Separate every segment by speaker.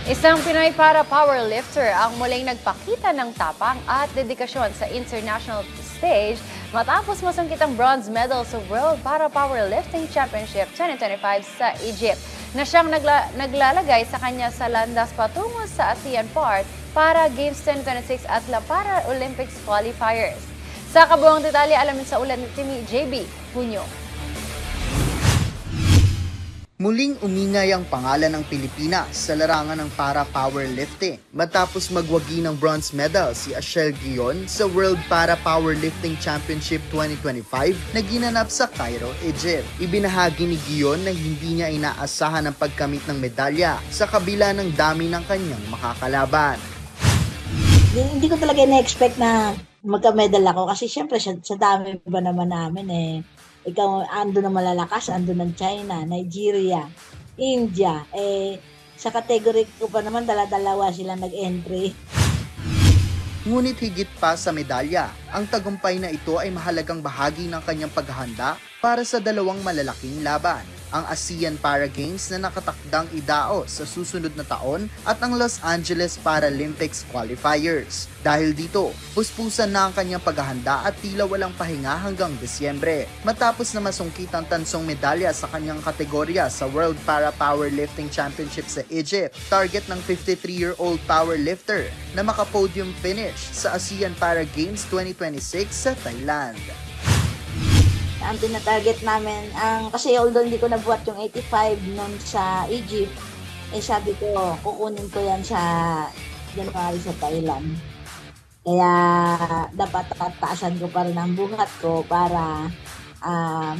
Speaker 1: Isang Pinoy para powerlifter ang muling nagpakita ng tapang at dedikasyon sa international stage matapos masungkit ang bronze medal sa World Para Powerlifting Championship 2025 sa Egypt na siyang naglalagay sa kanya sa landas patungo sa ASEAN Part para Games 2026 at La Para Olympics qualifiers. Sa kabuang detalye, alamin sa ulat ni Timmy JB Hunyo.
Speaker 2: Muling umingay ang pangalan ng Pilipinas sa larangan ng para powerlifting matapos magwagi ng bronze medal si Ashel Guion sa World Para Powerlifting Championship 2025 na ginanap sa Cairo, Egypt. Ibinahagi ni Guion na hindi niya inaasahan ang pagkamit ng medalya sa kabila ng dami ng kanyang makakalaban.
Speaker 3: Hindi ko talaga na-expect na magka-medal ako kasi syempre sa dami ba naman namin ikaw, ando ng malalakas, ando ng China, Nigeria, India. Sa category ko pa naman, dala-dalawa sila nag-entry.
Speaker 2: Ngunit higit pa sa medalya, ang tagumpay na ito ay mahalagang bahagi ng kanyang paghahanda para sa dalawang malalaking laban, ang ASEAN Para Games na nakatakdang idaos sa susunod na taon at ang Los Angeles Paralympics qualifiers. Dahil dito, puspusan na ang kanyang paghahanda at tila walang pahinga hanggang Disyembre. Matapos na masungkit ang tansong medalya sa kanyang kategorya sa World Para Powerlifting Championship sa Egypt, target ng 53-year-old powerlifter na makapodium finish sa ASEAN Para Games 2026 sa Thailand.
Speaker 3: Ang tinatarget namin, kasi although hindi ko nabuhat yung 85 noon sa Egypt, sabi ko, kukunin ko yan sa January sa Thailand. Kaya dapat tataasan ko pa rin ang buhat ko para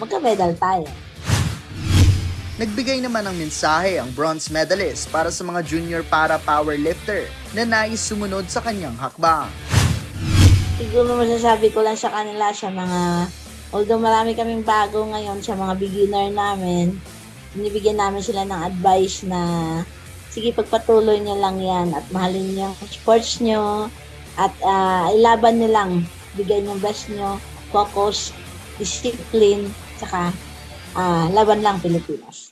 Speaker 3: magka-medal tayo.
Speaker 2: Nagbigay naman ng mensahe ang bronze medalist para sa mga junior para powerlifter na nais sumunod sa kanyang hakbang.
Speaker 3: Siguro masasabi ko lang sa kanila sa mga, although marami kaming bago ngayon sa mga beginner namin, binibigyan namin sila ng advice na sige, pagpatuloy nyo lang yan at mahalin nyo ang sports nyo at ilaban nyo lang, bigay nyo best nyo, focus, discipline, saka laban lang Pilipinas.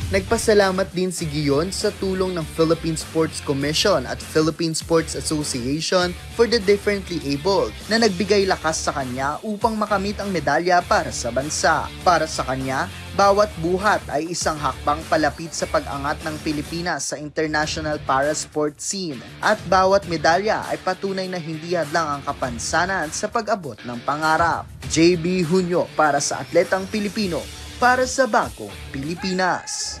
Speaker 2: Nagpasalamat din si Guion sa tulong ng Philippine Sports Commission at Philippine Sports Association for the Differently Abled na nagbigay lakas sa kanya upang makamit ang medalya para sa bansa. Para sa kanya, bawat buhat ay isang hakbang palapit sa pag-angat ng Pilipinas sa international para-sport scene at bawat medalya ay patunay na hindi hadlang ang kapansanan sa pag-abot ng pangarap. JB Hunyo para sa Atletang Pilipino, para sa Bagong Pilipinas.